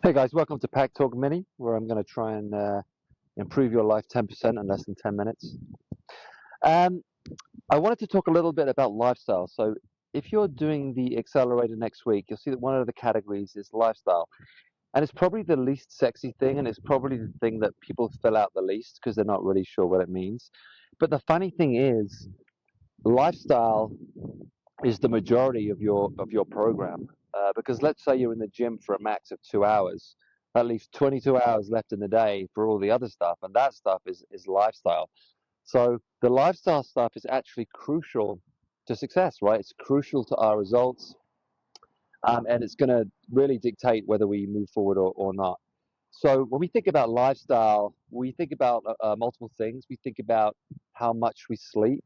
Hey guys, welcome to PAC Talk Mini, where I'm going to try and improve your life 10% in less than 10 minutes. Um, I wanted to talk a little bit about lifestyle. So, if you're doing the accelerator next week, you'll see that one of the categories is lifestyle. And it's probably the least sexy thing, and it's probably the thing that people fill out the least because they're not really sure what it means. But the funny thing is, lifestyle is the majority of your program. Because let's say you're in the gym for a max of 2 hours, that leaves 22 hours left in the day for all the other stuff, and that stuff is lifestyle. So the lifestyle stuff is actually crucial to success, right? It's crucial to our results, and it's going to really dictate whether we move forward or not. So when we think about lifestyle, we think about multiple things. We think about how much we sleep.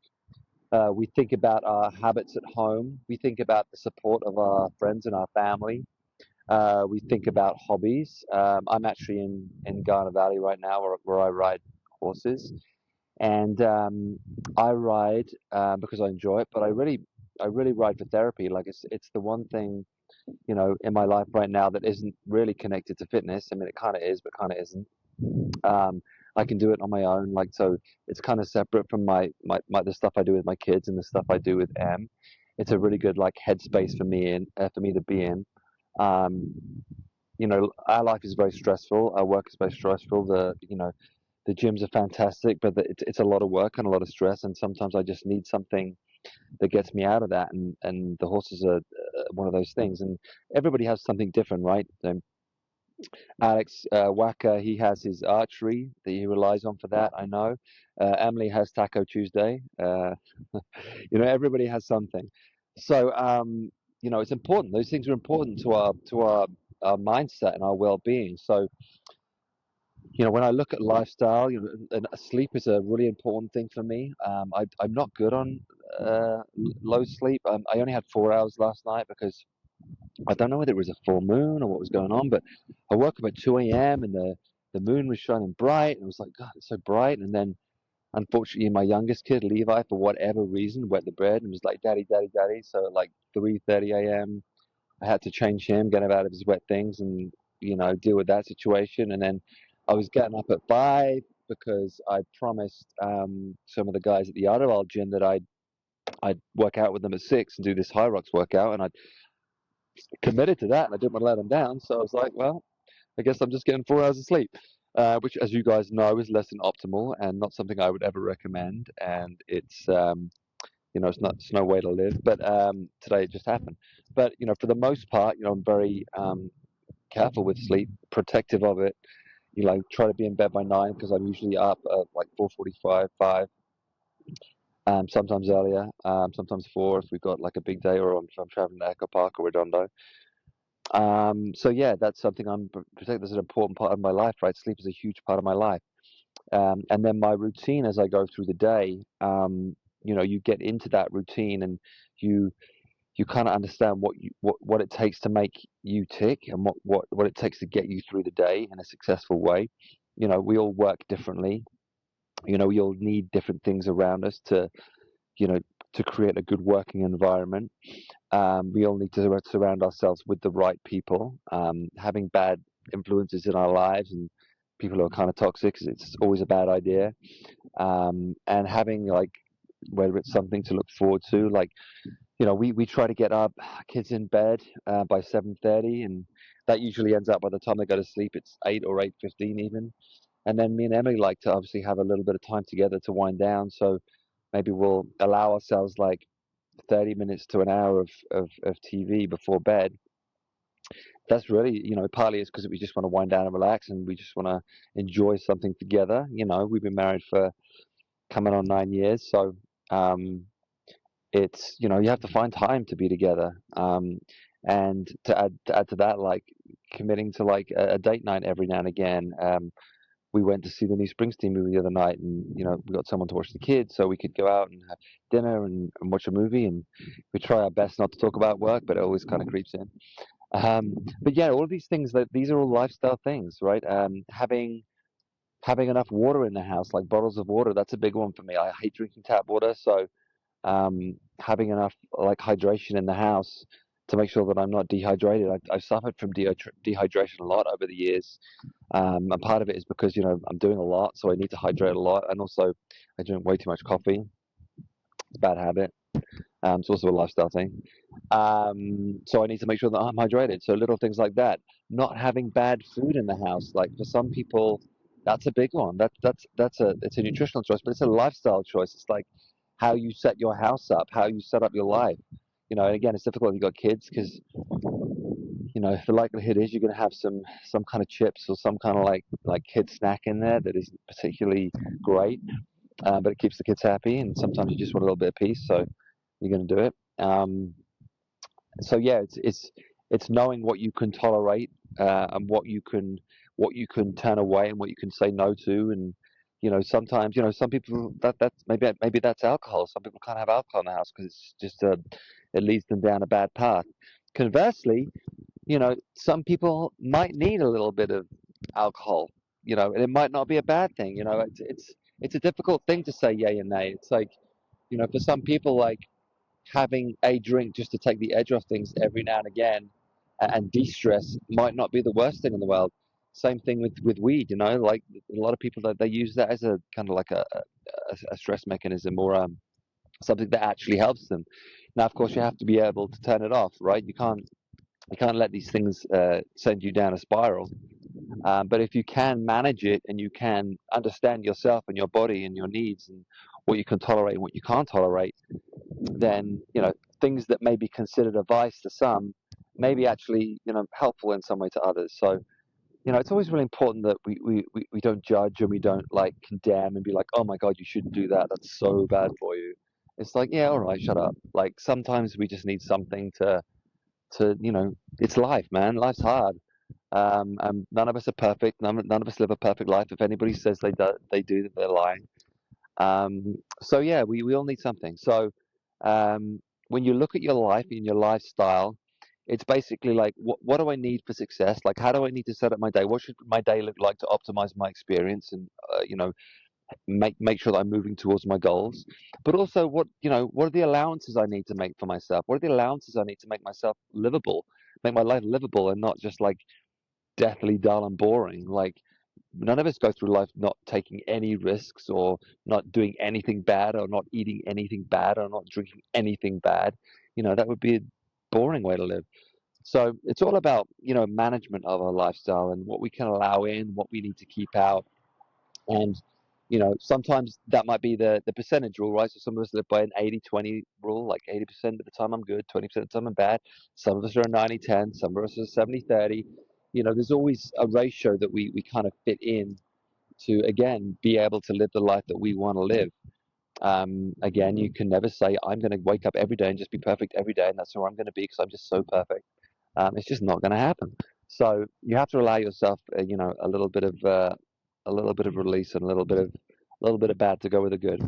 We think about our habits at home. We think about the support of our friends and our family. We think about hobbies. I'm actually in Gardner Valley right now where I ride horses. And I ride because I enjoy it, but I really ride for therapy. Like it's the one thing, in my life right now that isn't really connected to fitness. I mean, it kind of is, but kind of isn't. Um, I can do it on my own. Like, so it's kind of separate from my the stuff I do with my kids and the stuff I do with Em. It's a really good like headspace for me to be in. Um, our life is very stressful. Our work is very stressful. The gyms are fantastic, but it's a lot of work and a lot of stress. And sometimes I just need something that gets me out of that. And the horses are one of those things. And everybody has something different, right? Alex Wacker, he has his archery that he relies on for that. I know. Emily has Taco Tuesday. Everybody has something. So, it's important. Those things are important to our mindset and our well-being. So, when I look at lifestyle, and sleep is a really important thing for me. I'm not good on low sleep. I only had 4 hours last night because I don't know whether it was a full moon or what was going on, but I woke up at 2 a.m. and the moon was shining bright, and I was like, God, it's so bright. And then, unfortunately, my youngest kid, Levi, for whatever reason, wet the bed and was like, Daddy, Daddy, Daddy. So at like 3:30 a.m., I had to change him, get him out of his wet things, and deal with that situation. And then I was getting up at 5 because I promised some of the guys at the Idlewild gym that I'd work out with them at 6 and do this high rocks workout, and I committed to that, and I didn't want to let them down. So I was like, well, I guess I'm just getting 4 hours of sleep, which, as you guys know, is less than optimal and not something I would ever recommend. And it's no way to live. But today it just happened. But for the most part, I'm very careful with sleep, protective of it. Try to be in bed by 9 because I'm usually up at like 4:45, 5. Sometimes earlier, sometimes 4 if we've got like a big day or I'm traveling to Echo Park or Redondo. So yeah, that's something I'm protecting. That's an important part of my life, right? Sleep is a huge part of my life. And then my routine as I go through the day, you get into that routine and you you kind of understand what it takes to make you tick and what it takes to get you through the day in a successful way. We all work differently. We all need different things around us you know, to create a good working environment. We all need to surround ourselves with the right people. Having bad influences in our lives and people who are kind of toxic, it's always a bad idea. And having like whether it's something to look forward to, like we try to get our kids in bed by 7:30, and that usually ends up by the time they go to sleep, it's 8 or 8:15 even. And then me and Emily like to obviously have a little bit of time together to wind down. So maybe we'll allow ourselves like 30 minutes to an hour of TV before bed. That's really, partly it's because we just want to wind down and relax and we just want to enjoy something together. We've been married for coming on 9 years. So um, it's, you have to find time to be together. And to add to that, like committing to like a date night every now and again. We went to see the new Springsteen movie the other night, and we got someone to watch the kids, so we could go out and have dinner and watch a movie. And we try our best not to talk about work, but it always kind of creeps in. But yeah, all of these things that these are all lifestyle things, right? Having enough water in the house, like bottles of water, that's a big one for me. I hate drinking tap water, so having enough like hydration in the house to make sure that I'm not dehydrated. I've suffered from dehydration a lot over the years. And part of it is because, I'm doing a lot, so I need to hydrate a lot. And also, I drink way too much coffee. It's a bad habit. It's also a lifestyle thing. So I need to make sure that I'm hydrated. So little things like that. Not having bad food in the house. Like for some people, that's a big one. It's a nutritional choice, but it's a lifestyle choice. It's like how you set your house up, how you set up your life. And again, it's difficult if you've got kids because if the likelihood is you're going to have some kind of chips or some kind of like kid snack in there that isn't particularly great, but it keeps the kids happy, and sometimes you just want a little bit of peace, so you're going to do it. So yeah, it's knowing what you can tolerate, and what you can turn away and what you can say no to. And sometimes some people that's maybe that's alcohol. Some people can't have alcohol in the house because it's just it leads them down a bad path. Conversely, some people might need a little bit of alcohol, and it might not be a bad thing. It's a difficult thing to say yay and nay. It's like, for some people, like having a drink just to take the edge off things every now and again and de-stress might not be the worst thing in the world. Same thing with weed, like a lot of people that they use that as a kind of like a stress mechanism, or something that actually helps them. Now, of course, you have to be able to turn it off, right? You can't let these things send you down a spiral. But if you can manage it and you can understand yourself and your body and your needs and what you can tolerate and what you can't tolerate, then things that may be considered a vice to some may be actually helpful in some way to others. So it's always really important that we don't judge and we don't like condemn and be like, oh my God, you shouldn't do that. That's so bad for you. It's like, yeah, all right, shut up. Like sometimes we just need something to it's life, man. Life's hard. And none of us are perfect. None of us live a perfect life. If anybody says they do, they're lying. So yeah, we all need something. So when you look at your life and your lifestyle, it's basically like, what do I need for success? Like, how do I need to set up my day? What should my day look like to optimize my experience and make sure that I'm moving towards my goals? But also, what are the allowances I need to make for myself? What are the allowances I need to make myself livable, make my life livable, and not just like deathly dull and boring? Like none of us go through life not taking any risks or not doing anything bad or not eating anything bad or not drinking anything bad. That would be a boring way to live. So it's all about, management of our lifestyle and what we can allow in, what we need to keep out. And, sometimes that might be the percentage rule, right? So some of us live by an 80-20 rule, like 80% of the time I'm good, 20% of the time I'm bad. Some of us are a 90-10, some of us are 70-30. There's always a ratio that we kind of fit in to, again, be able to live the life that we want to live. Again, you can never say, I'm going to wake up every day and just be perfect every day, and that's who I'm going to be because I'm just so perfect. It's just not going to happen. So you have to allow yourself, a little bit of release and a little bit of bad to go with the good.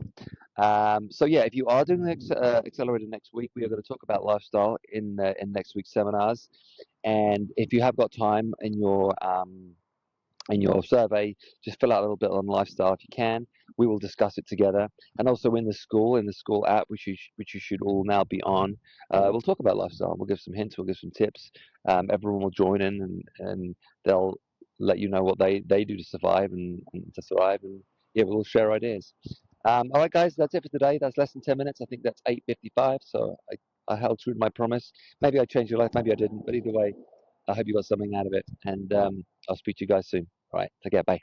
So yeah, if you are doing the accelerator next week, we are going to talk about lifestyle in next week's seminars. And if you have got time in your survey, just fill out a little bit on lifestyle if you can. We will discuss it together, and also in the school app, which you should all now be on. We'll talk about lifestyle. We'll give some hints. We'll give some tips. Everyone will join in, and they'll let you know what they do to survive and to thrive. And yeah, we'll all share ideas. All right, guys, that's it for today. That's less than 10 minutes. I think that's 8:55. So I held true to my promise. Maybe I changed your life. Maybe I didn't. But either way, I hope you got something out of it. And I'll speak to you guys soon. All right, take care. Bye.